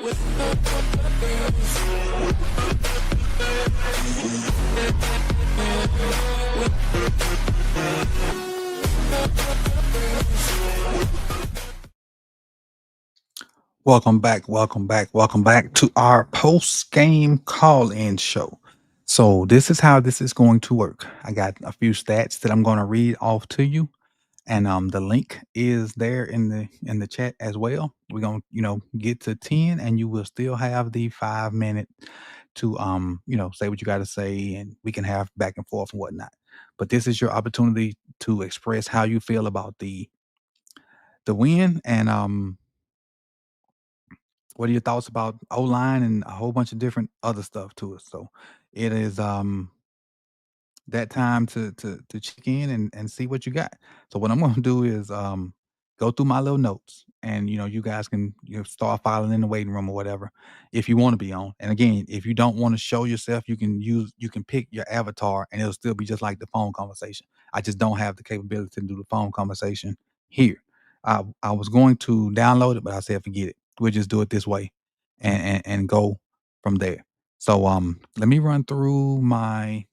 Welcome back to our post-game call-in show. So this is how this is going to work. I got a few stats that I'm going to read off to you, and the link is there in the chat as well. We're gonna get to 10, and you will still have the 5 minute to say what you got to say, and we can have back and forth and whatnot. But this is your opportunity to express how you feel about the win, and what are your thoughts about O line and a whole bunch of different other stuff to it. So it is that time to check in and see what you got. So what I'm gonna do is go through my little notes, and you guys can start filing in the waiting room or whatever if you want to be on. And again, if you don't want to show yourself, you can pick your avatar and it'll still be just like the phone conversation. I just don't have the capability to do the phone conversation here. I was going to download it, but I said forget it. We'll just do it this way and go from there. So let me run through my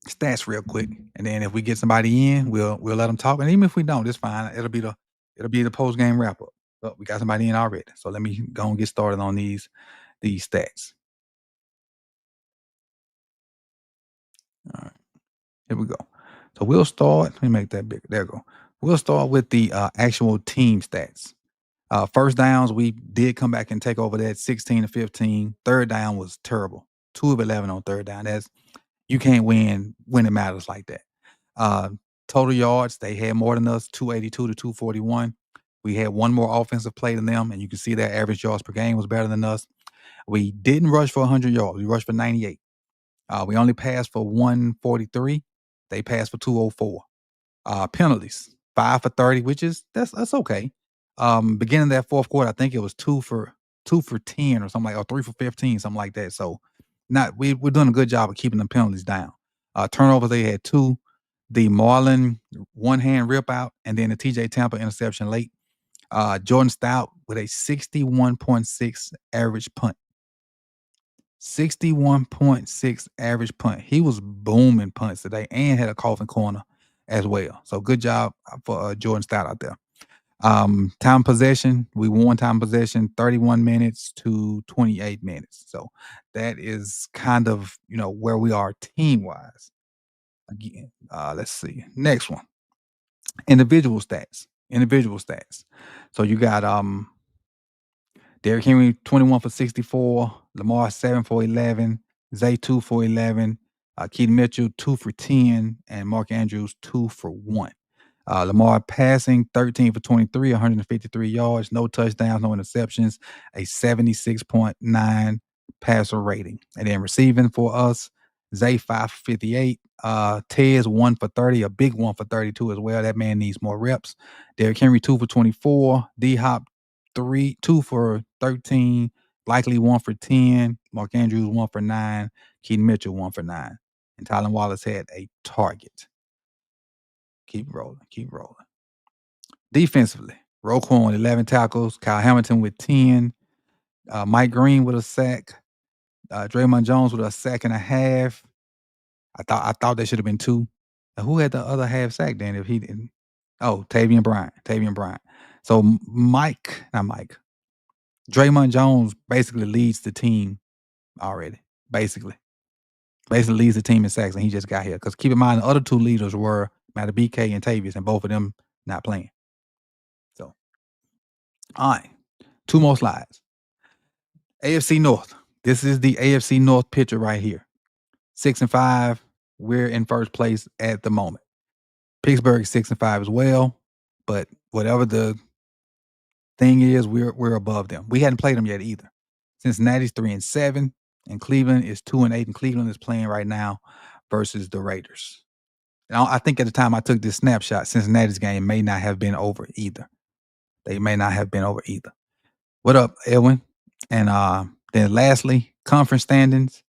stats real quick, and then if we get somebody in, we'll let them talk, and even if we don't, it's fine. It'll be the post game wrap up. But we got somebody in already, so let me go and get started on these stats. All right, here we go. So we'll start. Let me make that bigger. There we go. We'll start with the actual team stats. First downs, we did come back and take over that 16 to 15. Third down was terrible. 2 of 11 on third down. You can't win when it matters like that. Uh, Total yards, they had more than us, 282 to 241. We had one more offensive play than them, and you can see their average yards per game was better than us. We didn't rush for 100 yards. We rushed for 98. We only passed for 143. They passed for 204. Penalties, 5 for 30, which is that's okay. Beginning of that fourth quarter, I think it was 2 for 10 or something, like, or 3 for 15, something like that. So we're doing a good job of keeping the penalties down. Turnovers, they had 2. The Marlin one hand rip out, and then the TJ Tampa interception late. Jordan Stout with a 61.6 average punt. 61.6 average punt. He was booming punts today and had a coffin corner as well. So good job for Jordan Stout out there. Time possession, we won time possession 31 minutes to 28 minutes. So that is kind of, where we are team wise. Again, let's see. Next one. Individual stats. Individual stats. So you got Derrick Henry 21 for 64, Lamar 7 for 11, Zay 2 for 11, Keaton Mitchell 2 for 10, and Mark Andrews 2 for 1. Lamar passing 13 for 23, 153 yards, no touchdowns, no interceptions, a 76.9 passer rating. And then receiving for us, Zay 5 for 58, Tez 1 for 30, a big 1 for 32 as well. That man needs more reps. Derrick Henry 2 for 24, D Hop 2 for 13, likely 1 for 10, Mark Andrews 1 for 9, Keaton Mitchell 1 for 9. And Tylen Wallace had a target. Keep rolling. Defensively, Roquan 11 tackles, Kyle Hamilton with 10, Mike Green with a sack, Draymond Jones with a sack and a half. I thought there should have been 2. Who had the other half sack then if he didn't? Oh, Tavian Bryant. So not Mike. Draymond Jones basically leads the team already. Basically leads the team in sacks, and he just got here. Because keep in mind, the other 2 leaders were Matter BK and Tavius, and both of them not playing. So, all right, 2 more slides. AFC North. This is the AFC North picture right here. 6-5. We're in first place at the moment. Pittsburgh 6-5 as well, but whatever the thing is, we're above them. We hadn't played them yet either. Cincinnati's 3-7, and Cleveland is 2-8, and Cleveland is playing right now versus the Raiders. And I think at the time I took this snapshot, Cincinnati's game may not have been over either. They may not have been over either. What up, Edwin? And then lastly, conference standings.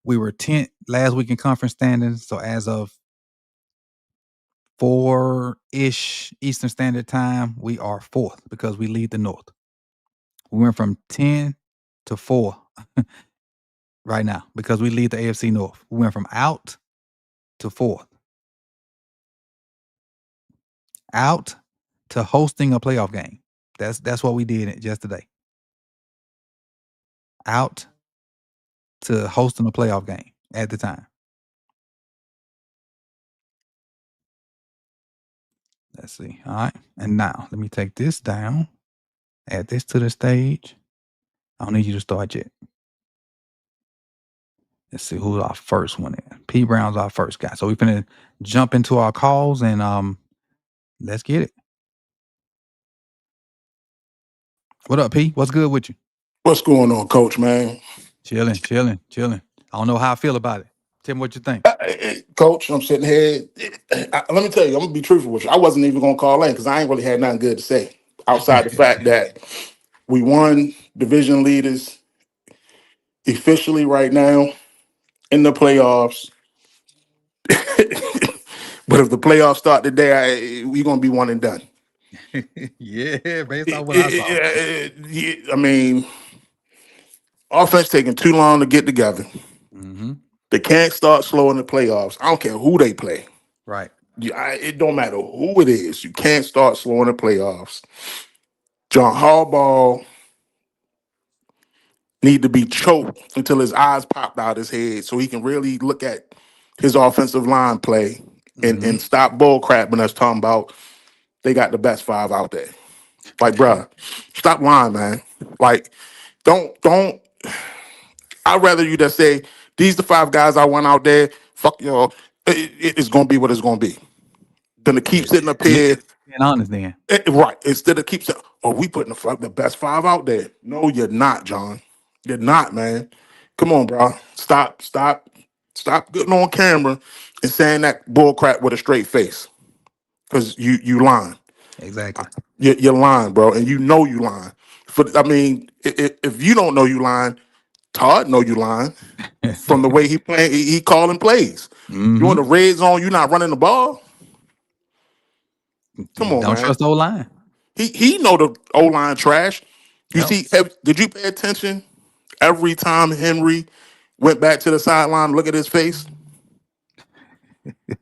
We were 10th last week in conference standings. So as of 4-ish Eastern Standard Time, we are 4th because we lead the North. We went from 10 to 4 right now because we lead the AFC North. We went from out to 4th. Out to hosting a playoff game. That's what we did yesterday. Out to hosting a playoff game at the time. Let's see. All right. And now let me take this down. Add this to the stage. I don't need you to start yet. Let's see who's our first one in. P Brown's our first guy. So we're gonna jump into our calls and let's get it. What up, P? What's good with you? What's going on, Coach, man? Chilling. I don't know how I feel about it. Tell me what you think. Coach, I'm sitting here. Let me tell you, I'm gonna be truthful with you. I wasn't even gonna call in because I ain't really had nothing good to say outside the fact that we won division leaders officially right now in the playoffs. But if the playoffs start today, we're gonna be one and done. Yeah, based on what I saw. I mean, offense taking too long to get together. Mm-hmm. They can't start slow in the playoffs. I don't care who they play. Right. It don't matter who it is. You can't start slow in the playoffs. John Harbaugh need to be choked until his eyes popped out his head so he can really look at his offensive line play Mm-hmm. and stop bull crapping us talking about they got the best five out there. Like, bruh, stop lying, man. Like, don't. I'd rather you just say, these the five guys I want out there. Fuck y'all. It's gonna be what it's gonna be. Than to keep sitting up Being here. honest then. Right. Instead of keep saying, oh, we putting the best five out there. No, you're not, John. You're not, man. Come on, bro. Stop getting on camera and saying that bull crap with a straight face. Because you lying. Exactly. You're lying, bro. And you know you lying. I mean, if you don't know you lying, Todd know you lying from the way he playing, he calling plays. You Mm-hmm. in the red zone, you not running the ball. Come You on, don't man. trust the line. He know the O line trash. You Yep. see, did you pay attention every time Henry went back to the sideline? Look at his face.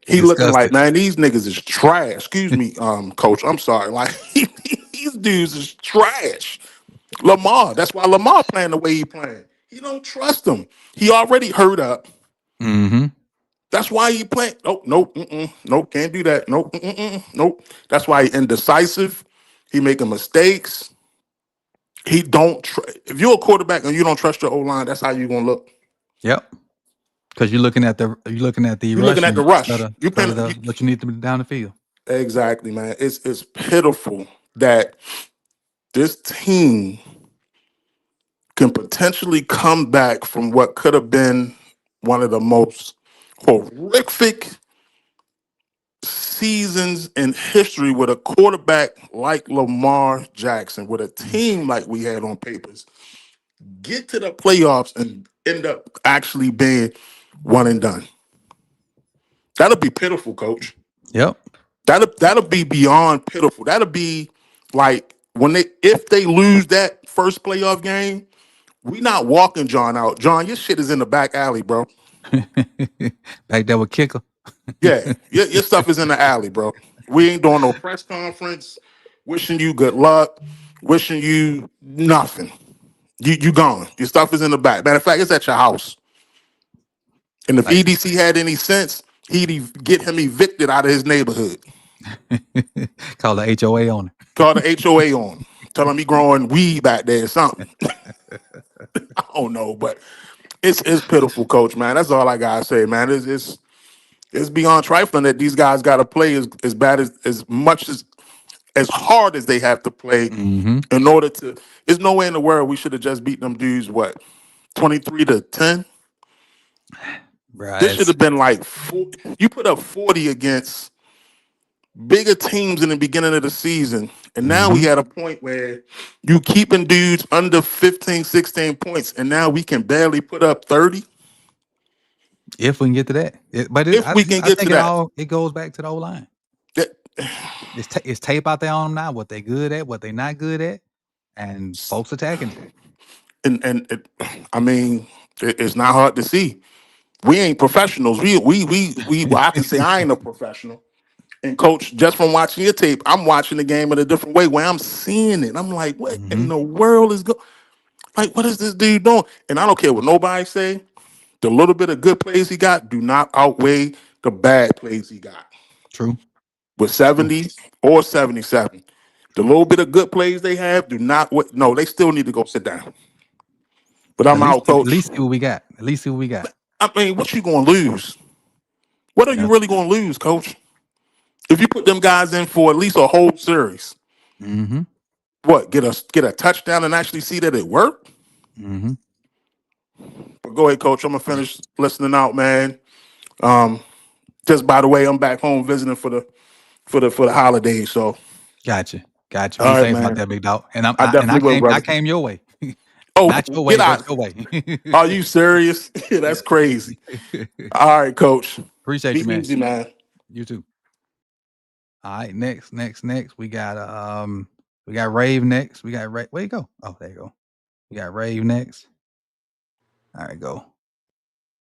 He looking like, Disgusted. man, these niggas is trash. Excuse me, coach. I'm sorry. Like these dudes is trash. Lamar. That's why Lamar playing the way he playing. He don't trust him. He already hurt up. Mm-hmm. That's why he playing. Nope, nope, can't do that. Nope, nope. That's why he indecisive. He making mistakes. He don't. If you're a quarterback and you don't trust your O line, that's how you gonna look. Yep. Because you're looking at the You're looking rushing at the yards rush. instead of what you need to be down the field. Exactly, man. It's pitiful that this team can potentially come back from what could have been one of the most horrific seasons in history with a quarterback like Lamar Jackson, with a team like we had on papers, get to the playoffs and end up actually being one and done. That'll be pitiful, coach. Yep. That'll be beyond pitiful. That'll be like when if they lose that first playoff game, we not walking John out. John, your shit is in the back alley, bro. Back there with kicker. Yeah, your stuff is in the alley, bro. We ain't doing no press conference. Wishing you good luck. Wishing you nothing. You gone. Your stuff is in the back. Matter of fact, it's at your house. And if Like EDC had any sense, he'd get him evicted out of his neighborhood. call the HOA on it. Call the HOA on. Tell him he growing weed back there or something. I don't know, but it's pitiful, coach, man. That's all I gotta say, man. It's beyond trifling that these guys gotta play as bad as much as hard as they have to play Mm-hmm. in order to. There's no way in the world we should have just beat them dudes, what, 23-10? This Bruh, should have been like you put up 40 against bigger teams in the beginning of the season. And now mm-hmm. we at a point where you keeping dudes under 15, 16 points, and now we can barely put up 30 If we can get to that. if we can I get to think that. it goes back to the O line. It's tape out there on them now. What they good at, what they not good at, and folks attacking it. I mean, it's not hard to see. We ain't professionals. We well, I can say I ain't a professional. And coach, just from watching your tape, I'm watching the game in a different way where I'm seeing it. I'm like, what Mm-hmm. in the world is going? Like, what is this dude doing? And I don't care what nobody say. The little bit of good plays he got do not outweigh the bad plays he got. True. With True. 70 or 77, the little bit of good plays they have do not. No, they still need to go sit down. But I'm out, At coach. least see what we got. At least see what we got. I mean, what you gonna lose? What are you Nothing. really gonna lose, coach? If you put them guys in for at least a whole series, Mm-hmm. what get a touchdown and actually see that it worked? Mm-hmm. But go ahead, coach. I'm gonna finish listening out, man. Um, just by the way, I'm back home visiting for the holidays. So, Gotcha. Gotcha. Be all right, safe out man. there, big dog. And I definitely will, I brother. came your way. Oh, Not your get way, but out! your way. Are you serious? Yeah. That's crazy. All right, coach. Appreciate Be you, man. easy, man. You too. All right, next. We got Rave next. We got Rave. Where you go? Oh, there you go. We got Rave next. All right, go.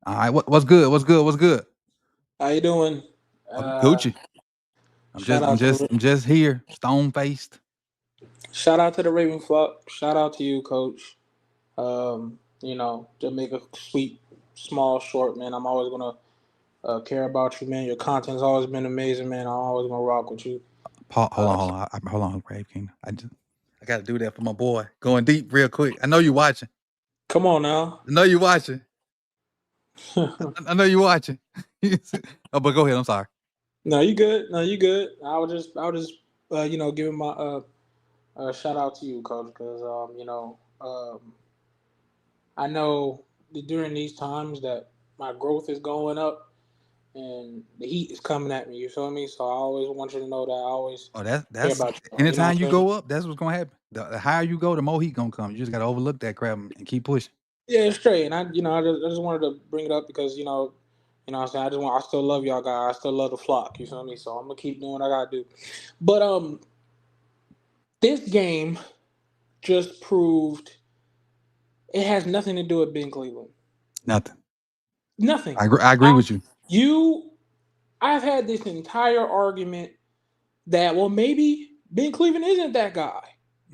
All right, what's good? What's good? What's good? How you doing? Gucci. Shout out to the I'm just here, stone faced. shout out to the Raven flock. Shout out to you, Coach. To make a sweet, small, short man. I'm always gonna care about you, man. Your content's always been amazing, man. I'm always gonna rock with you. Paul, hold Uh, on, hold on, hold on, Rave King. I got to do that for my boy. Going deep, real quick. I know you watching. Come on now. I know you watching. I know you watching. Oh, but go ahead. I'm sorry. No, you good. No, you good. I was just giving my shout out to you, Coach, because I know that during these times that my growth is going up and the heat is coming at me. You feel me? So I always want you to know that I always Oh, care that's about you. You know anytime what you I'm saying? go up, that's what's gonna happen. The higher you go, the more heat gonna come. You just gotta overlook that crap and keep pushing. Yeah, it's straight. And I just wanted to bring it up because what I'm saying, I still love y'all guys. I still love the flock. You feel me? So I'm gonna keep doing what I gotta do. But this game just proved it has nothing to do with Ben Cleveland. Nothing. Nothing. I agree I with you. you I've had this entire argument that well maybe Ben Cleveland isn't that guy.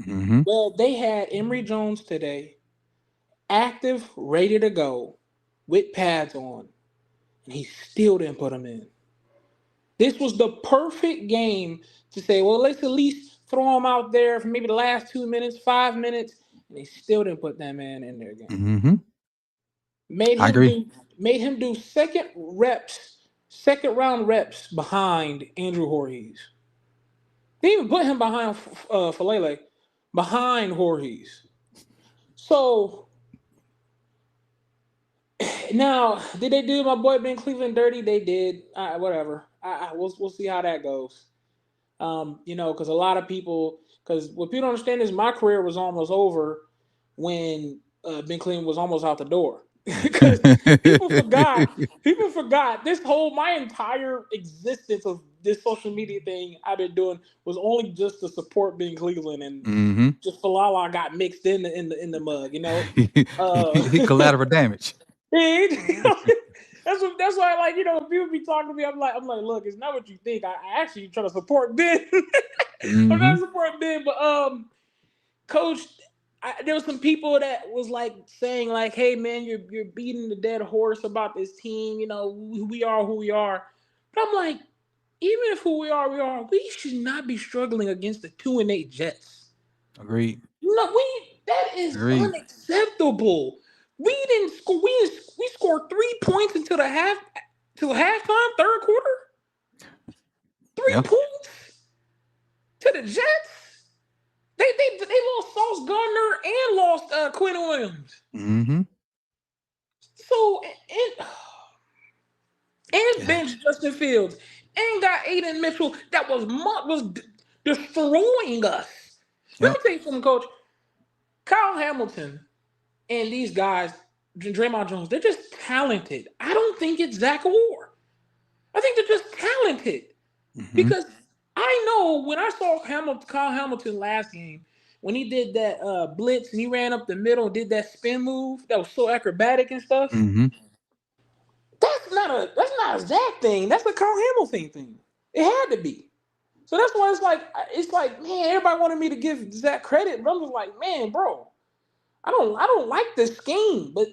Mm-hmm. Well, they had Emory Jones today, active, ready to go, with pads on, and he still didn't put him in. This was the perfect game to say, well, let's at least throw him out there for maybe the last 2 minutes, 5 minutes, and they still didn't put that man in there again. Mm-hmm. Made I him agree. do made him do second round reps behind Andrew Voorhees. They even put him behind Falele, behind Voorhees. So now, did they do my boy Ben Cleveland dirty? They did. Whatever. We'll see how that goes. Because a lot of people, because what people don't understand is my career was almost over when Ben Cleveland was almost out the door. Because people forgot, people forgot this whole my entire existence of this social media thing I've been doing was only just to support Ben Cleveland and Mm-hmm. just Falala got mixed in the mug. Uh, He collateral damage. that's why when people be talking to me, I'm like, look, it's not what you think. I actually try to support Ben. I'm Mm-hmm. not supporting Ben, but Coach, there was some people that was like saying like, hey man, you're beating the dead horse about this team. We are who we are. But I'm like, even if who we are, we are. We should not be struggling against the 2-8 Jets. Agreed. No, that is Agreed. unacceptable. We didn't score. We scored 3 points until till halftime, third quarter. Three Yeah. points to the Jets. They lost Sauce Gardner and lost Quinn Williams. Mm-hmm. So and Yeah. bench Justin Fields and got Aiden Mitchell that was destroying us. Let me Yep. tell you something, Coach. Kyle Hamilton and these guys, Draymond Jones, they're just talented. I don't think it's Zach Orr. I think they're just talented Mm-hmm. because I know when I saw Kyle Hamilton last game, when he did that blitz and he ran up the middle and did that spin move that was so acrobatic and stuff. Mm-hmm. That's not a Zach thing. That's a Kyle Hamilton thing. It had to be. So that's why it's like man, everybody wanted me to give Zach credit, but I'm just like man, bro, I don't like this scheme, but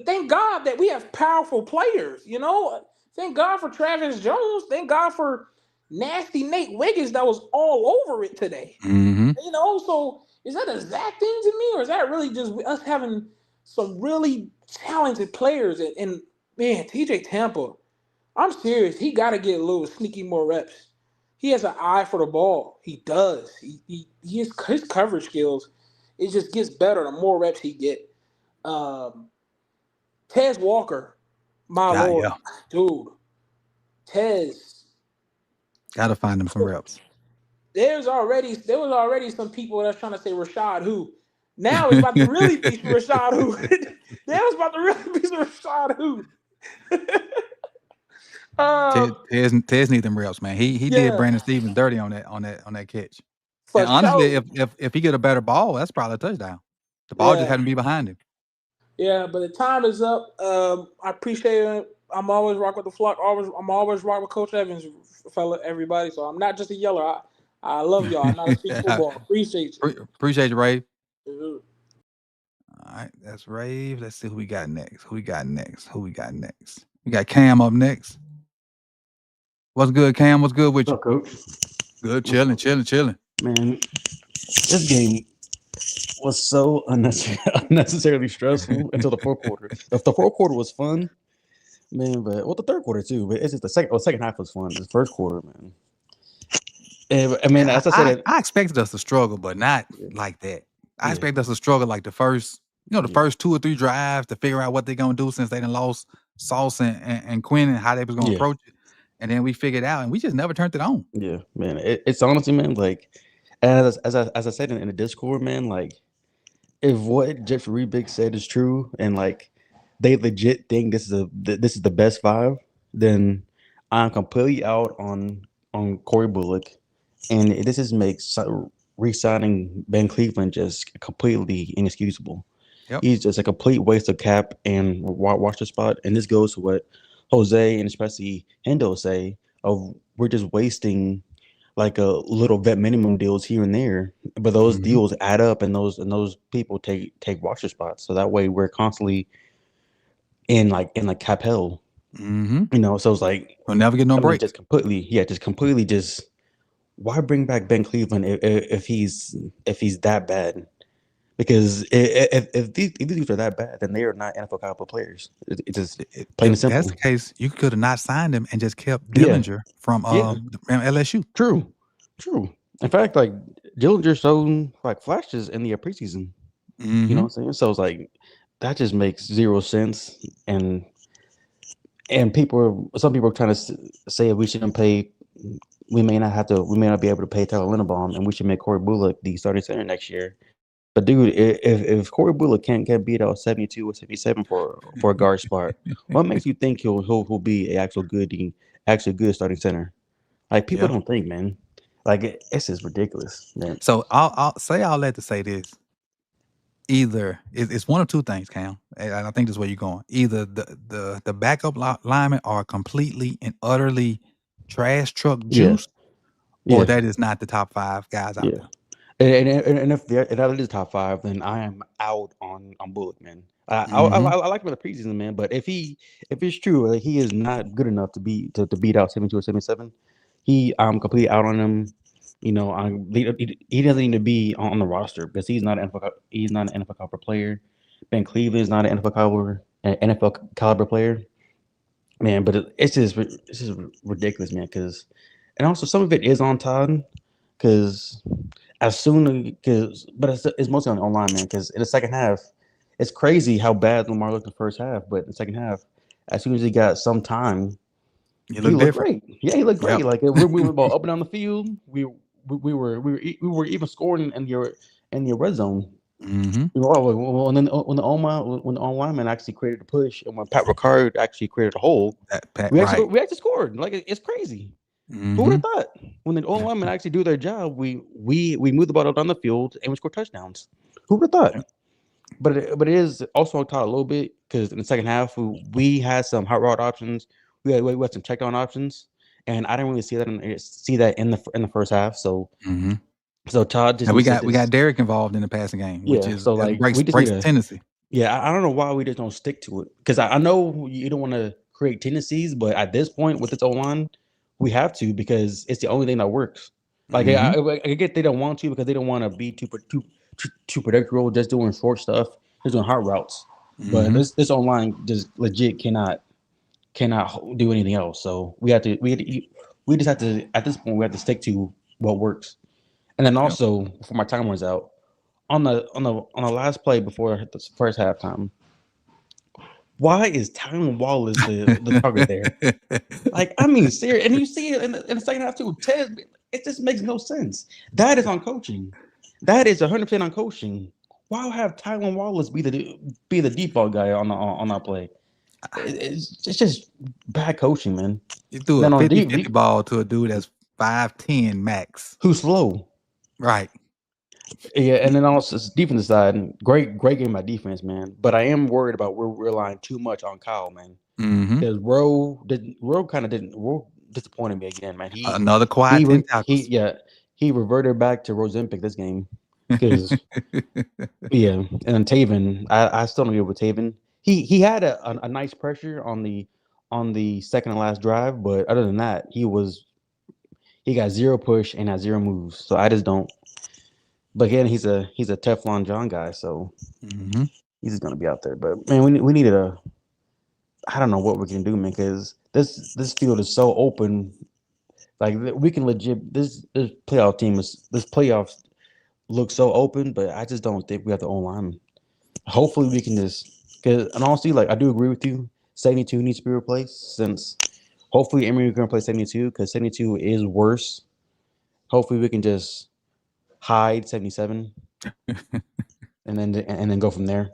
thank God that we have powerful players. You know, thank God for Travis Jones. Thank God for nasty Nate Wiggins that was all over it today. Mm-hmm. You know, so is that a Zach thing to me, or is that really just us having some really talented players? And man, TJ Tampa, I'm serious. He got to get a little sneaky more reps. He has an eye for the ball. He does. His coverage skills. It just gets better the more reps he get. Um, Tez Walker, my lord, Yeah. dude, Tez. Gotta find him some reps. There was already some people that's trying to say Rashad who. Now it's about to really be Rashad who. That was about to really be Rashad who. Tez need them reps, man. He did Yeah, Brandon Stevens dirty on that catch. for And honestly, sure. if he get a better ball, that's probably a touchdown. The ball just Yeah, had to be behind him. yeah. But the time is up. I appreciate it. I'm always rock with the flock. I'm always rock with Coach Evans, fella, everybody. So I'm not just a yeller. I love y'all. I'm not a speak football. Appreciate Appreciate you, Rave. you. All right, that's Rave. Let's see who we got next. We got Cam up next. What's good, Cam? What's good with you? What's up, Coach? Good, chilling. Man, this game was so unnecessarily stressful until the fourth quarter. The fourth quarter was fun, man, the third quarter too. But it's just the second half was fun. The first quarter, man. I mean, as I said, I expected us to struggle, but not like that. I expect us to struggle like the first 2 or 3 drives to figure out what they're gonna do since they done lost Sauce and Quinn and how they was gonna approach it. And then we figured it out and we just never turned it on. Yeah, man. It's honestly, man, like as I said in the Discord, man, like if what Jeffrey Big said is true and like they legit think this is the best 5, then I'm completely out on Corey Bullock. And this just makes re-signing Ben Cleveland just completely inexcusable. Yep. He's just a complete waste of cap and roster spot. And this goes to what Jose and especially Hendo say of we're just wasting like a little vet minimum deals here and there. But those deals add up and those people take roster spots. So that way we're constantly in cap hell. You know, so it's like we'll never get no break. Just completely why bring back Ben Cleveland if he's that bad? Because if these dudes are that bad, then they are not NFL caliber players. It's just plain and simple. If that's the case, you could have not signed him and just kept Dillinger from LSU. True. In fact, like Dillinger showed like flashes in the preseason. You know what I'm saying? So it's like that just makes zero sense. And some people are trying to say we shouldn't pay. We may not be able to pay Tyler Linderbaum, and we should make Corey Bullock the starting center next year. But dude, if Corey Bullock can't beat out 72 or 77 for a guard spot, what makes you think he'll be an actual good starting center? Like people don't think, man. Like it's just ridiculous, man. So I'll say all that to say this. Either it's one of two things, Cam, and I think this is where you're going. Either the backup linemen are completely and utterly trash truck juiced, or that is not the top 5 guys out there. And if that is top 5, then I am out on Bullock, man. I like him in the preseason, man. But if it's true, like, he is not good enough to beat out 72 or 77, I'm completely out on him. You know, he doesn't need to be on the roster because he's not an NFL caliber player. Ben Cleveland is not an NFL caliber player, man. But it's just ridiculous, man. And also some of it is on Todd because it's mostly on online, man. Because in the second half, it's crazy how bad Lamar looked in the first half, but in the second half, as soon as he got some time, he looked great. Yeah, he looked great. Yep. Like we were up and down the field. We were even scoring in your red zone. When the online man actually created a push, and when Pat Ricard actually created a hole, we actually scored. Like it's crazy. Who would Mm-hmm. have thought? When the O Yeah. linemen actually do their job, we move the ball down the field and we score touchdowns. Who would have thought? Yeah. But it is also taught a little bit because in the second half we had some hot route options. We had some check down options, and I didn't really see that in the first half. So Mm-hmm. Todd just And we needs to got we got just Derek involved in the passing game, which yeah. is So that like breaks we just need breaks the to tendency. yeah. I don't know why we just don't stick to it because I know you don't want to create tendencies, but at this point with this O line, we have to because it's the only thing that works. Like Mm-hmm. I get they don't want to because they don't want to be too predictable, just doing short stuff, just doing hard routes. But Mm-hmm. this online just legit cannot do anything else. So we just have to at this point we have to stick to what works. And then Yep. also before my time runs out on the last play before the first halftime, why is Tylen Wallace the target there? Like, I mean, serious, and you see it in the second half too. Ted, it just makes no sense. That is on coaching. That is 100% on coaching. Why have Tylen Wallace be the default guy on that play? It's just bad coaching, man. You threw a Then on 50-50 deep, ball to a dude that's 5'10" max. who's slow? Right. Yeah, and then also defense side, great game by defense, man. But I am worried about we're relying too much on Kyle, man. Mm-hmm. Because Rowe disappointed me again, man. Another quiet He 10 re, he tackles. yeah he reverted back to Rosempic this game because yeah, and then Taven, I still don't get with Taven. He had a nice pressure on the second and last drive, but other than that, he got zero push and had zero moves. So I just don't. But again, he's a Teflon John guy, so Mm-hmm. he's just gonna be out there. But man, we needed a I don't know what we can do, man, because this field is so open. Like we can legit this playoff team is this playoffs look so open, but I just don't think we have the O line. Hopefully, we can just because and honestly, like I do agree with you. 72 needs to be replaced since hopefully Emery is going to play 72 because 72 is worse. Hopefully, we can just hide 77 and then go from there.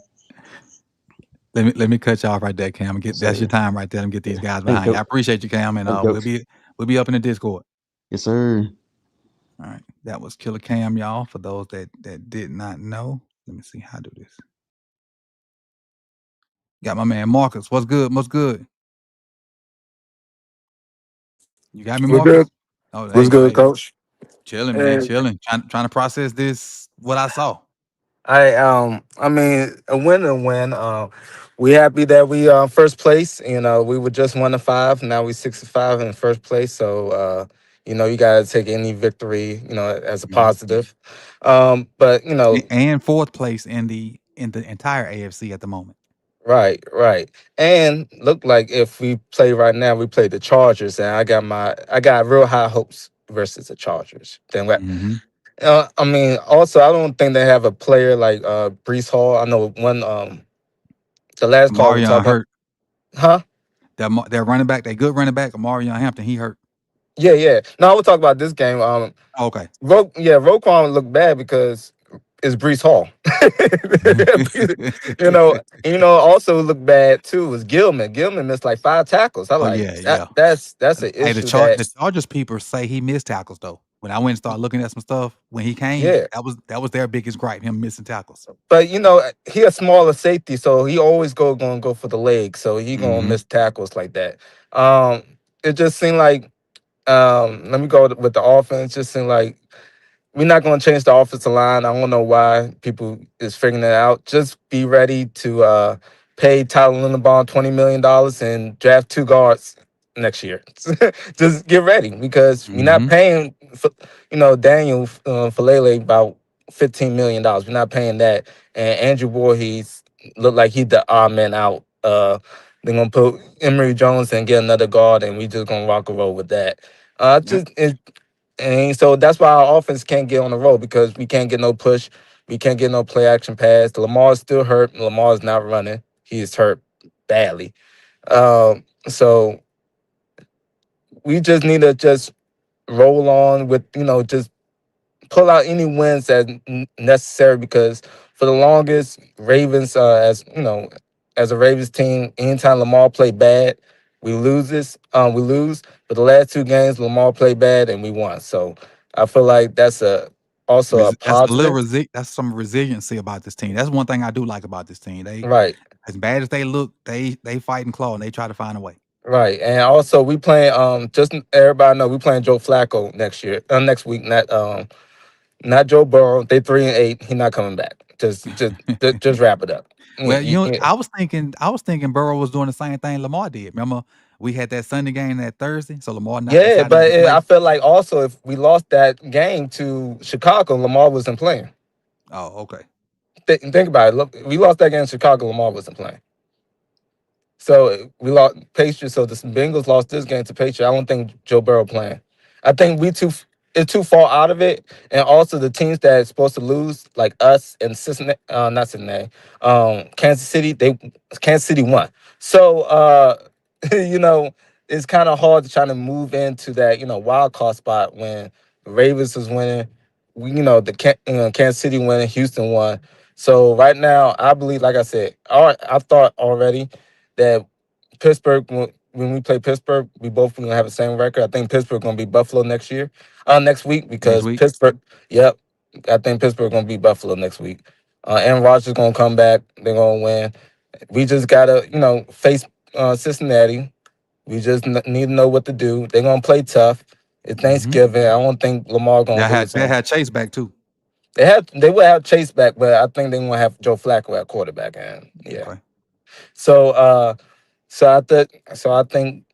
Let me cut you off right there, Cam. Yes, That's your sir. time right there. And get these Yeah. guys Thank behind you. I you. appreciate you, Cam, and Thank you, we'll Coach. be up in the Discord. Yes, sir. All right, that was Killer Cam, y'all. For those that did not know, let me see how to do this. Got my man Marcus. What's good? What's good? You got me, We're good. Marcus? Oh, there What's you go. good, Hey, coach? chilling, man, And chilling. Trying to process this. What I saw. I mean, a win and win. We happy that we first place. You know, we were just 1-5. Now we 6-5 in first place. So you gotta take any victory, as a Mhm. positive. But And fourth place in the entire AFC at the moment. right, right. And look like if we play right now, we play the Chargers, and I got real high hopes versus the Chargers. Then Mm-hmm. I mean, also I don't think they have a player like Brees Hall. I know one the last call we talked Marion about, hurt. huh? That running back, that good running back, Marion Hampton, he hurt. Yeah, yeah. No, I will talk about this game. Okay. Roquan looked bad because it's Brees Hall. Also looked bad too was Gilman. Gilman missed like 5 tackles. I Oh like yeah, that. yeah. That's an Hey, issue that the Chargers people say he missed tackles though. When I went and started looking at some stuff when he came, yeah. that was their biggest gripe, him missing tackles. But he a smaller safety, so he always gonna go for the leg. So he gonna Mm-hmm. miss tackles like that. Um, it just seemed like let me go with the offense. Just seemed like we're not going to change the offensive line. I don't know why people is figuring it out. Just be ready to pay Tyler Linderbaum $20 million and draft 2 guards next year. Just get ready because we're not Mm-hmm. paying, Daniel Falele about $15 million. We're not paying that. And Andrew Voorhees looked like he the odd man out. They're gonna put Emory Jones and get another guard, and we just gonna rock and roll with that. Yep. And so that's why our offense can't get on the road because we can't get no push. We can't get no play action pass. Lamar's still hurt. Lamar's not running. He is hurt badly. So we just need to just roll on with, just pull out any wins as necessary because for the longest, Ravens, as a Ravens team, anytime Lamar played bad, We lose, but the last 2 games Lamar played bad and we won. So I feel like that's also a That's a little positive. that's some resiliency about this team. That's one thing I do like about this team. They, Right. as bad as they look, they fight and claw and they try to find a way. Right. And also we playing just everybody know we playing Joe Flacco next week, not Joe Burrow. They 3-8. He not coming back. Just wrap it up. Well, Yeah, yeah. I was thinking Burrow was doing the same thing Lamar did. Remember, we had that Sunday game that Thursday, so Lamar Yeah, decided not but to play. I feel like also if we lost that game to Chicago, Lamar wasn't playing. Oh, okay. Think about it. Look, we lost that game to Chicago, Lamar wasn't playing. So we lost Patriots. So the Bengals lost this game to Patriots. I don't think Joe Burrow playing. I think it's too far out of it, and also the teams that are supposed to lose, like us and Cincinnati, not Cincinnati, Kansas City. Kansas City won. So you know, it's kind of hard to try to move into that wild card spot when the Ravens was winning. Kansas City winning, Houston won. So right now, I believe, like I said, I thought already that Pittsburgh, when we play Pittsburgh, we both gonna have the same record. I think Pittsburgh gonna be Buffalo next week Next because week. Pittsburgh. Yep, I think Pittsburgh gonna beat Buffalo next week. Aaron Rodgers gonna come back. They're gonna win. We just gotta, face Cincinnati. We just need to know what to do. They're gonna play tough. It's Mm-hmm. Thanksgiving. I don't think Lamar gonna lose They on. had Chase back too. They will have Chase back, but I think they gonna have Joe Flacco at quarterback. And yeah, Okay. so I think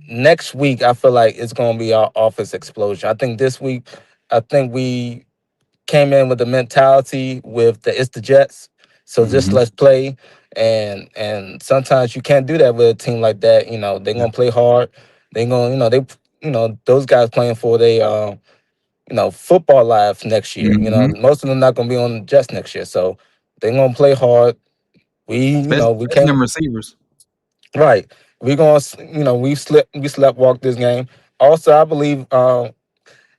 next week I feel like it's gonna be our office explosion. I think this week, I think we came in with the mentality with it's the Jets. So just Mm-hmm. let's play. And sometimes you can't do that with a team like that. They're Yeah. gonna play hard. They're gonna, those guys playing for football life next year. Mm-hmm. Most of them not gonna be on the Jets next year. So they're gonna play hard. We Especially can't. them receivers. Right. We're gonna, we slept walk this game. Also, I believe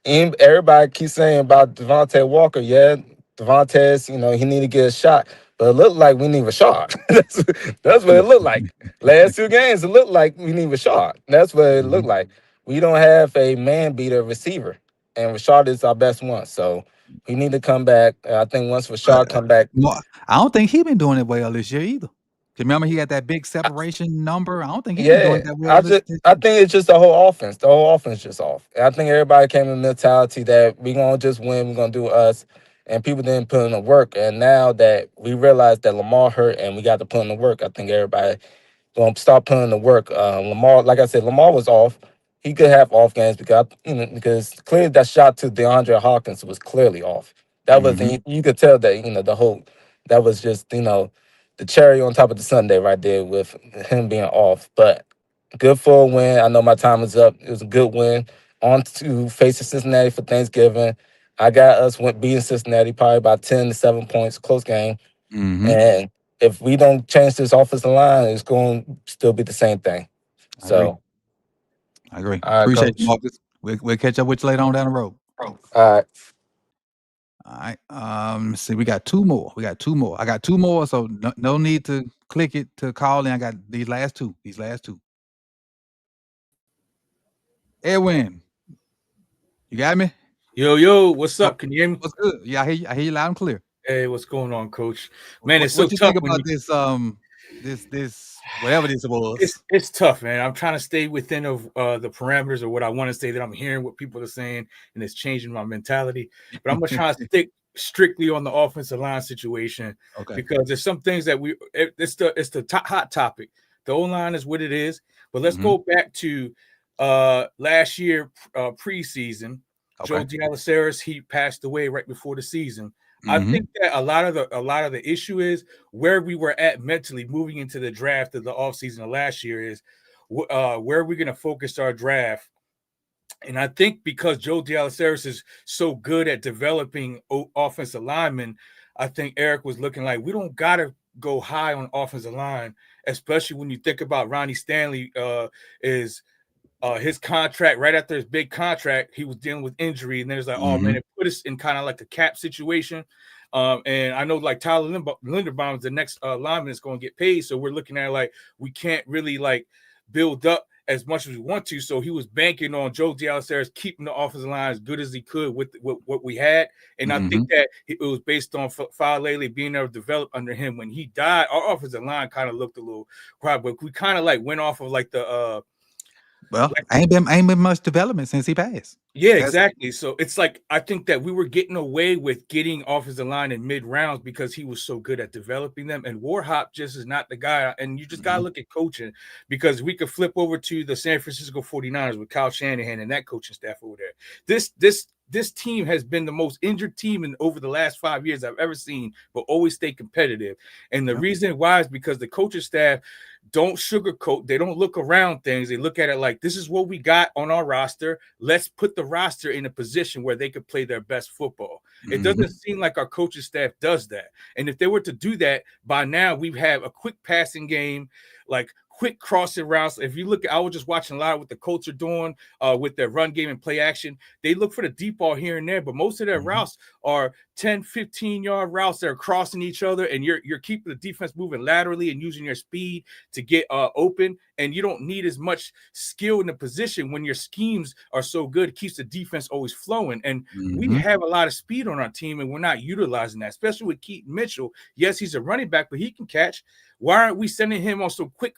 everybody keeps saying about Devontae Walker. Yeah, Devontae's, he need to get a shot, but it looked like we need a shot. That's what it looked like. Last 2 games, it looked like we need a shot. That's what it Mm-hmm. looked like. We don't have a man beater receiver, and Rashard is our best one. So we need to come back. I think once But Rashard come back, I don't think he been doing it well this year either. 'Cause remember he had that big separation number. I don't think he been doing yeah, it that well this I year. think it's just the whole offense. The whole offense just off. And I think everybody came in mentality that we gonna just win, we're gonna do us, and people didn't put in the work. And now that we realize that Lamar hurt and we got to put in the work, I think everybody gonna start putting in the work. Lamar, like I said, Lamar was off. He could have off games because clearly that shot to DeAndre Hawkins was clearly off. That was Mm-hmm. you could tell that the whole that was just the cherry on top of the sundae right there with him being off. But good for a win. I know my time is up. It was a good win. On to facing Cincinnati for Thanksgiving. I got us beating Cincinnati probably about 10 to 7 points, close game. Mm-hmm. And if we don't change this offensive line, it's going to still be the same thing. I agree. So, I agree. all right, Appreciate you, coach. Marcus. We'll catch up with you later on down the road. All right. All right. Let's see. We got 2 more. I got 2 more, so no need to click it to call in. I got these last two. Edwin, you got me? Yo, what's Oh, up? Can you hear me? what's good? Yeah, I hear you loud and clear. Hey, what's going on, Coach? Man, it's so What you tough think when about you. this whatever this was? It's tough, man. I'm trying to stay within of the parameters of what I want to say. That I'm hearing what people are saying, and it's changing my mentality. But I'm gonna try to stick strictly on the offensive line situation Okay. because there's some things that it's the hot topic. The O line is what it is, but let's Mhm. go back to last year preseason. Joe Okay. Dialaceris, he passed away right before the season. I Mhm. think that a lot of the issue is where we were at mentally moving into the draft of the offseason of last year is where are we going to focus our draft? And I think because Joe Dialaceris is so good at developing offensive linemen, I think Eric was looking like we don't got to go high on offensive line, especially when you think about Ronnie Stanley is his contract right after his big contract, he was dealing with injury, and there's like, oh man, Mhm. it put us in kind of like a cap situation. And I know like Tyler Linderbaum is the next lineman that's going to get paid, so we're looking at like we can't really like build up as much as we want to. So he was banking on Joe D'Alessandro keeping the offensive line as good as he could with what we had. And I think that it was based on Falele being able to develop under him. When he died, our offensive line kind of looked a little quiet, but we kind of like went off of like the ain't been much development since he passed. Yeah, exactly. So it's like I think that we were getting away with getting offensive line in mid rounds because he was so good at developing them. And Warhop just is not the guy. And you just got to look at coaching, because we could flip over to the San Francisco 49ers with Kyle Shanahan and that coaching staff over there. This team has been the most injured team over the last 5 years I've ever seen, but always stay competitive. And the reason why is because the coaching staff don't sugarcoat. They don't look around things. They look at it like, this is what we got on our roster. Let's put the roster in a position where they could play their best football. It doesn't seem like our coaching staff does that. And if they were to do that, by now we have a quick passing game, like quick crossing routes. If you look, I was just watching a lot of what the Colts are doing with their run game and play action. They look for the deep ball here and there, but most of their routes are 10, 15-yard routes that are crossing each other, and you're keeping the defense moving laterally and using your speed to get open, and you don't need as much skill in the position when your schemes are so good. It keeps the defense always flowing, and we have a lot of speed on our team, and we're not utilizing that, especially with Keaton Mitchell. Yes, he's a running back, but he can catch. Why aren't we sending him on some quick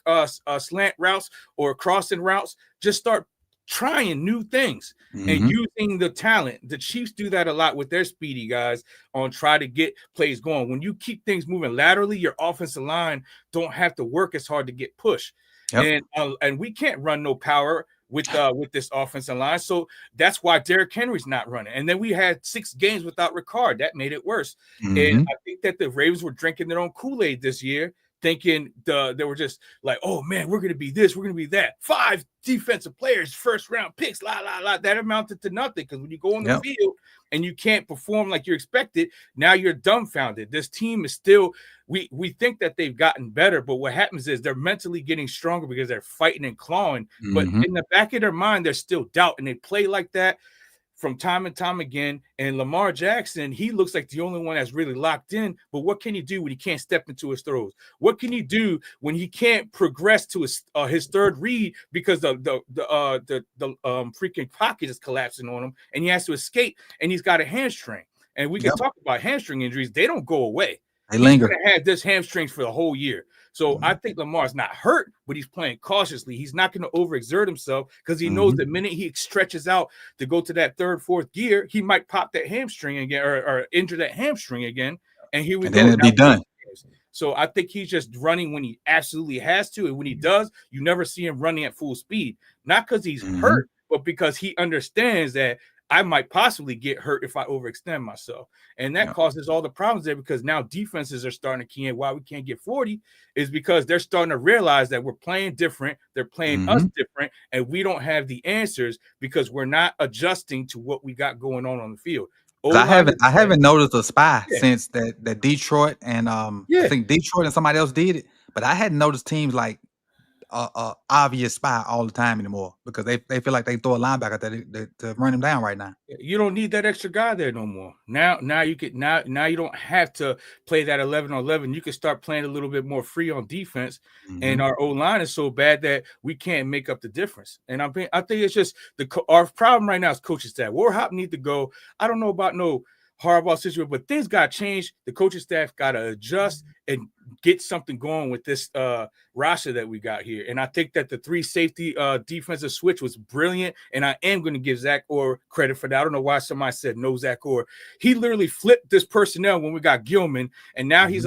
slant routes or crossing routes? Just start trying new things and using the talent. The Chiefs do that a lot with their speedy guys on try to get plays going. When you keep things moving laterally, your offensive line don't have to work as hard to get pushed. And we can't run no power with this offensive line. So that's why Derrick Henry's not running. And then we had 6 games without Ricard. That made it worse. And I think that the Ravens were drinking their own Kool-Aid this year, thinking they were just like, oh man, we're going to be this, we're going to be that. 5 defensive players, first round picks, that amounted to nothing. Because when you go on the field and you can't perform like you're expected, now you're dumbfounded. This team is still, we think that they've gotten better, but what happens is they're mentally getting stronger because they're fighting and clawing. But in the back of their mind, there's still doubt, and they play like that from time and time again. And Lamar Jackson, he looks like the only one that's really locked in. But what can he do when he can't step into his throws? What can he do when he can't progress to his third read because the freaking pocket is collapsing on him and he has to escape and he's got a hamstring? And we can talk about hamstring injuries. They don't go away. They linger. He's going to have this hamstrings for the whole year. So I think Lamar's not hurt, but he's playing cautiously. He's not going to overexert himself because he knows the minute he stretches out to go to that third, fourth gear, he might pop that hamstring again or injure that hamstring again. And here we go. Then it'll be done. So I think he's just running when he absolutely has to. And when he does, you never see him running at full speed. Not because he's hurt, but because he understands that I might possibly get hurt if I overextend myself. And that causes all the problems there, because now defenses are starting to key in. Why we can't get 40 is because they're starting to realize that we're playing different. They're playing us different, and we don't have the answers because we're not adjusting to what we got going on the field. I haven't noticed a spy since that Detroit and I think Detroit and somebody else did it, but I hadn't noticed teams like obvious spy all the time anymore, because they feel like they throw a linebacker to run him down right now. You don't need that extra guy there no more. Now you can now you don't have to play that 11 on 11. You can start playing a little bit more free on defense, and our O-line is so bad that we can't make up the difference. And I think it's just our problem right now is coaching staff. Warhop need to go. I don't know about no Harbaugh situation, but things got changed. The coaching staff got to adjust and get something going with this roster that we got here. And I think that the 3 safety defensive switch was brilliant, and I am going to give Zach Orr credit for that. I don't know why somebody said no Zach Orr. He literally flipped this personnel when we got Gilman, and now he's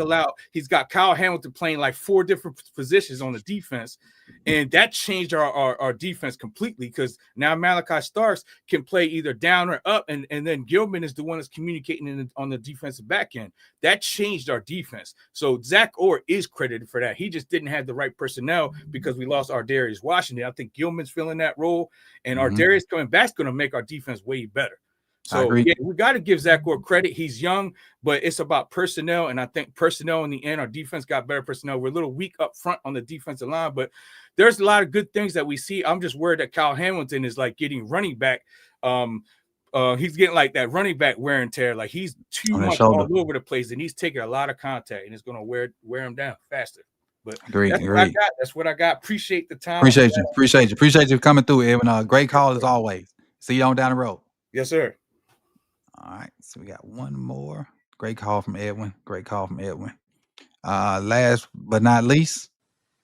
got Kyle Hamilton playing like 4 different positions on the defense, and that changed our defense completely, because now Malachi Starks can play either down or up, and then Gilman is the one that's communicating on the defensive back end. That changed our defense. So Zach Orr is credited for that. He just didn't have the right personnel because we lost Ardarius Washington. I think Gilman's filling that role, and Ardarius coming back is going to make our defense way better. So yeah, we got to give Zach Orr credit. He's young, but it's about personnel, and I think personnel in the end, our defense got better personnel. We're a little weak up front on the defensive line, but there's a lot of good things that we see. I'm just worried that Kyle Hamilton is like getting running back. He's getting like that running back wear and tear. Like he's too much all over the place, and he's taking a lot of contact, and it's going to wear him down faster. But Agreed. that's what I got. That's what I got. Appreciate the time. Appreciate you coming through, Edwin. Great call as always. See you on down the road. Yes, sir. All right, so we got one more. Great call from Edwin. Last but not least,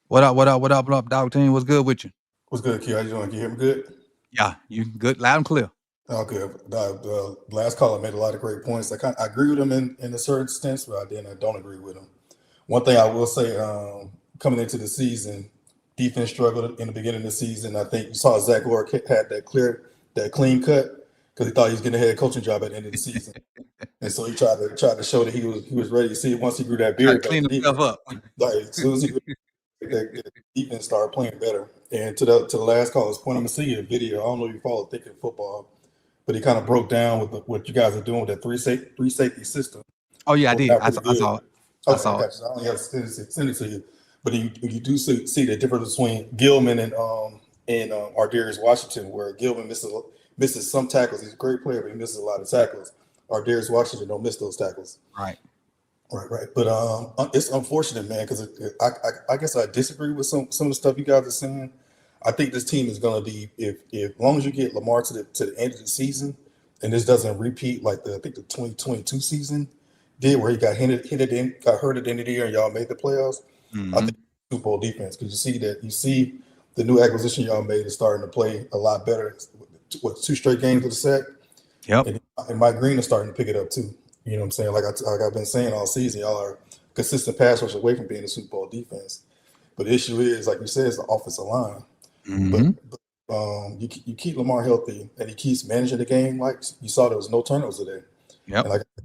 what up, dog team? What's good with you? What's good, Q? How you doing? Can you hear me good? Yeah, you good, loud and clear. Oh, good. The last caller made a lot of great points. I agree with him in a certain sense, but I don't agree with him. One thing I will say, coming into the season, defense struggled in the beginning of the season. I think you saw Zach Lord had that clean cut because he thought he was getting a head coaching job at the end of the season, and so he tried to show that he was ready to see it once he grew that beard. Clean himself up. Like as soon as he the defense started playing better. And to the last caller's point, I'm gonna see a video. I don't know if you follow Thinking Football, but he kind of broke down with what you guys are doing with that three safety system. Oh yeah, I did. I saw it. Okay, I got you. I only have to send it to you. But you do see the difference between Gilman and Ardarius Washington, where Gilman misses some tackles. He's a great player, but he misses a lot of tackles. Ardarius Washington don't miss those tackles. Right. But it's unfortunate, man, because I guess I disagree with some of the stuff you guys are saying. I think this team is going to be, if as long as you get Lamar to the end of the season, and this doesn't repeat like the 2022 season did, where he got hurt at the end of the year and y'all made the playoffs. Mm-hmm. I think Super Bowl defense, because you see the new acquisition y'all made is starting to play a lot better. What, 2 straight games with a sack? Yep. And Mike Green is starting to pick it up too. You know what I'm saying? Like I've been saying all season, y'all are consistent pass rush away from being a Super Bowl defense. But the issue is, like you said, it's the offensive line. Mm-hmm. But you keep Lamar healthy, and he keeps managing the game. Like you saw, there was no turnovers today. Yep. And like I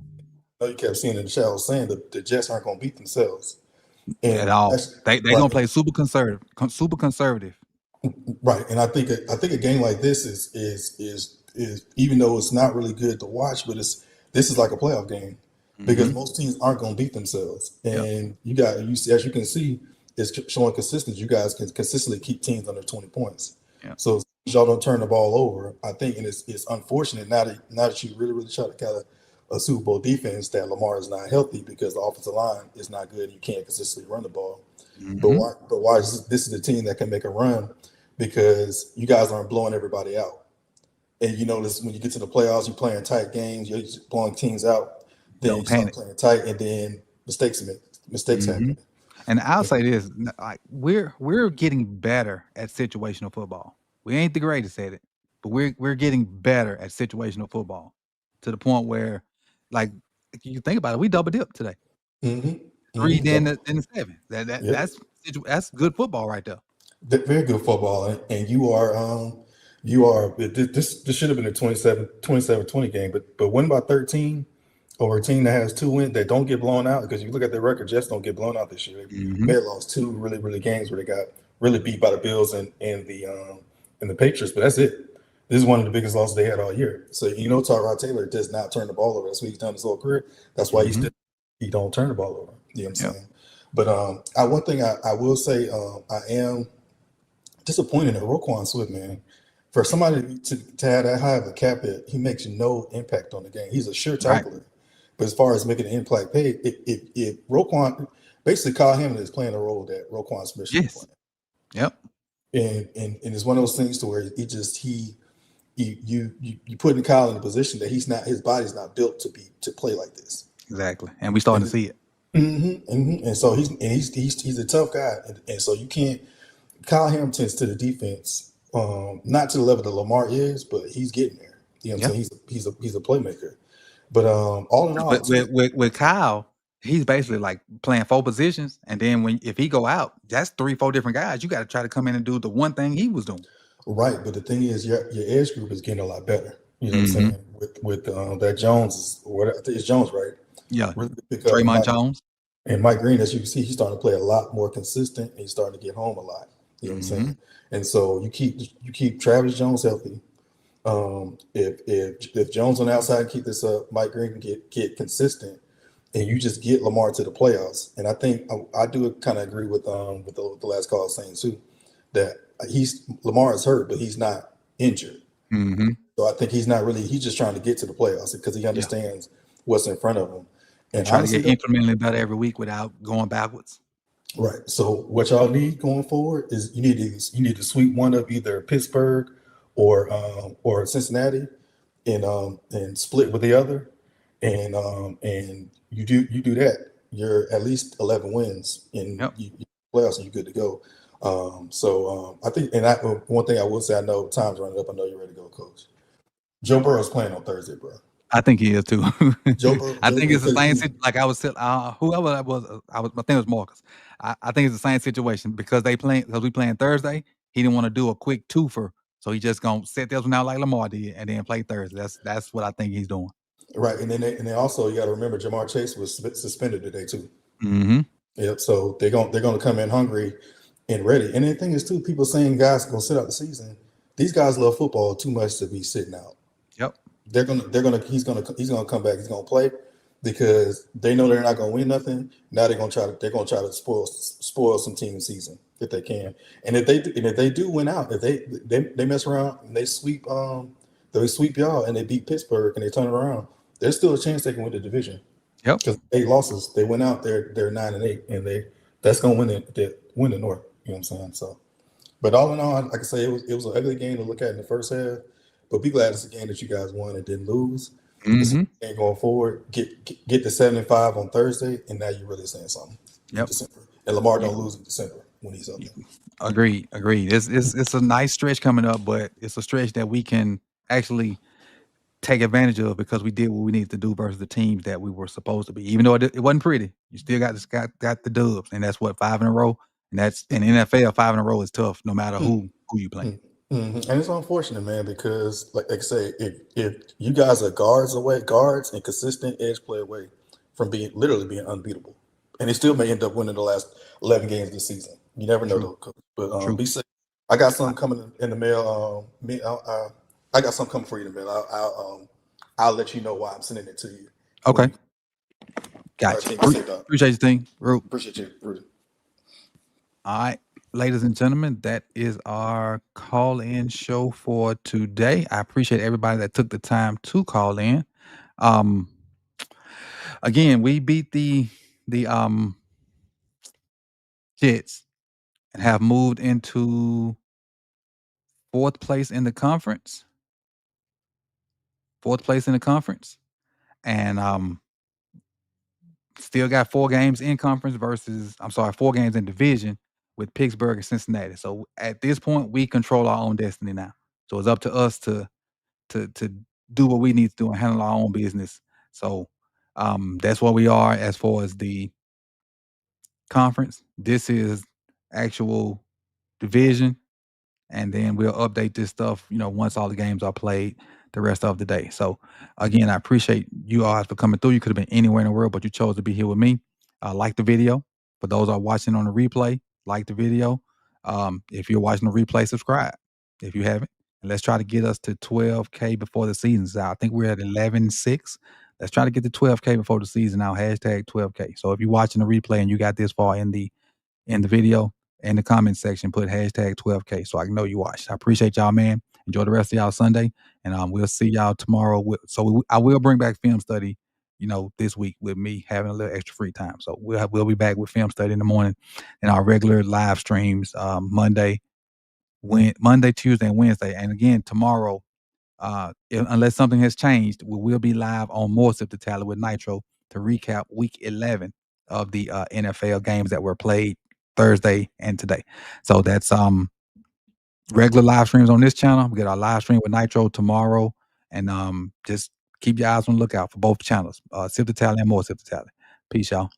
know you kept seeing in the chat, saying that the Jets aren't going to beat themselves at all. They're going to play super conservative. Right, and I think a game like this is even though it's not really good to watch, but this is like a playoff game because most teams aren't going to beat themselves, and as you can see, it's showing consistency. You guys can consistently keep teams under 20 points. Yep. So y'all don't turn the ball over. I think, and it's unfortunate now that you really try to kind of a Super Bowl defense that Lamar is not healthy because the offensive line is not good and you can't consistently run the ball. Mm-hmm. But why this is the team that can make a run because you guys aren't blowing everybody out. And you notice when you get to the playoffs, you're playing tight games, you're just blowing teams out, then you start playing tight, and then mistakes happen. And I'll say this: like we're getting better at situational football. We ain't the greatest at it, but we're getting better at situational football to the point where, like, you think about it, we double dipped today. 3 then the 7. That's good football right there. Very good football, and you are. This should have been a 27-20 game, but win by 13 over a team that has 2 wins that don't get blown out, because you look at their record, Jets don't get blown out this year. They lost 2 really games where they got really beat by the Bills and the Patriots, but that's it. This is one of the biggest losses they had all year. So Tyrod Taylor does not turn the ball over. That's what he's done his whole career. That's why he don't turn the ball over. You know what I'm saying? But one thing I will say, I am disappointed in Roquan Swift, man. For somebody to have that high of a cap hit, he makes no impact on the game. He's a sure tackler. Right. But as far as making an impact pay, if Roquan, basically Kyle Hamilton is playing the role that Roquan Smith should be playing. Yep. And it's one of those things to where you putting Kyle in a position that his body's not built to play like this. Exactly. And we starting to see it. And so he's a tough guy. And so you can't, Kyle Hamilton's to the defense. Not to the level that Lamar is, but he's getting there. You know what I'm saying? He's a playmaker. But all in all, with Kyle, he's basically like playing 4 positions, and then if he go out, that's 3-4 different guys. You got to try to come in and do the one thing he was doing. Right, but the thing is, your edge group is getting a lot better. You know what I'm saying? With that Jones, I think it's Jones, right? Yeah, really Draymond Jones and Mike Green. As you can see, he's starting to play a lot more consistent, and he's starting to get home a lot. You know what I'm saying? And so you keep Travis Jones healthy. If Jones on the outside keep this up, Mike Green can get consistent, and you just get Lamar to the playoffs. And I think I do kind of agree with the last call saying too that Lamar is hurt, but he's not injured. So I think he's just trying to get to the playoffs because he understands what's in front of him. And trying to get incrementally better every week without going backwards. Right. So what y'all need going forward is you need to sweep one of either Pittsburgh or Cincinnati and split with the other, and you do that, you're at least 11 wins in Yep. playoffs and you're good to go. I think, and one thing I will say, I know time's running up. I know you're ready to go, Coach. Joe Burrow's playing on Thursday, bro. I think he is too. I think it's the same. Because Like I was, whoever that was, I think it was Marcus. I think it's the same situation because we playing Thursday. He didn't want to do a quick twofer, so he just gonna set this one out like Lamar did, and then play Thursday. That's what I think he's doing. right, and then also you got to remember Jamar Chase was suspended today too. Mm-hmm. Yep. So they're gonna come in hungry and ready. And the thing is too, people saying guys gonna sit out the season. These guys love football too much to be sitting out. Yep. He's gonna come back. He's gonna play because they know they're not gonna win nothing. Now they're gonna try to spoil some team season if they can. And if they do win out, if they mess around and they sweep y'all and they beat Pittsburgh and they turn it around, there's still a chance they can win the division. Yep. Because 8 losses, they went out there, they're 9-8, and that's gonna win the North. You know what I'm saying? So, but all in all, like I say, it was an ugly game to look at in the first half. But be glad it's a game that you guys won and didn't lose. Mm-hmm. And going forward, get to 7-5 on Thursday, and now you're really saying something. Yep. December. And Lamar don't lose in December when he's up there. Agreed. It's a nice stretch coming up, but it's a stretch that we can actually take advantage of because we did what we needed to do versus the teams that we were supposed to be. Even though it wasn't pretty, you still got the dubs, and that's what 5 in a row. And that's in NFL, 5 in a row is tough, no matter who you play. Mm-hmm. And it's unfortunate, man, because like I say, if you guys are guards and consistent edge play away from literally being unbeatable, and they still may end up winning the last 11 games of the season. You never know, though, Coach. But be safe. I got something coming in the mail. I got something coming for you in the mail. I'll let you know why I'm sending it to you. Okay. Gotcha. Appreciate you, thing. Appreciate you, Rudy. All right, ladies and gentlemen, that is our call-in show for today. I appreciate everybody that took the time to call in. Again, we beat the Jets and have moved into 4th place in the conference. 4th place in the conference, and still got 4 games in conference 4 games in division with Pittsburgh and Cincinnati. So at this point, we control our own destiny now. So it's up to us to do what we need to do and handle our own business. So that's where we are as far as the conference. This is actual division, and then we'll update this stuff, once all the games are played the rest of the day. So again, I appreciate you all for coming through. You could have been anywhere in the world, but you chose to be here with me. Like the video. For those who are watching on the replay, like the video. If you're watching the replay, subscribe if you haven't. And let's try to get us to 12K before the season's out. I think we're at 11.6. Let's try to get to 12K before the season out. Hashtag 12K. So if you're watching the replay and you got this far in the video, in the comment section, put hashtag 12K so I can know you watched. I appreciate y'all, man. Enjoy the rest of y'all Sunday, and we'll see y'all tomorrow. I will bring back film study, this week with me having a little extra free time. So we'll be back with film study in the morning and our regular live streams Monday, Tuesday, and Wednesday. And again, tomorrow, unless something has changed, we will be live on More Sip to Tally with Nitro to recap week 11 of the NFL games that were played Thursday and today. So that's regular live streams on this channel. We get our live stream with Nitro tomorrow, and just keep your eyes on the lookout for both channels, Sip to Tally and More Sip to Tally. Peace, y'all.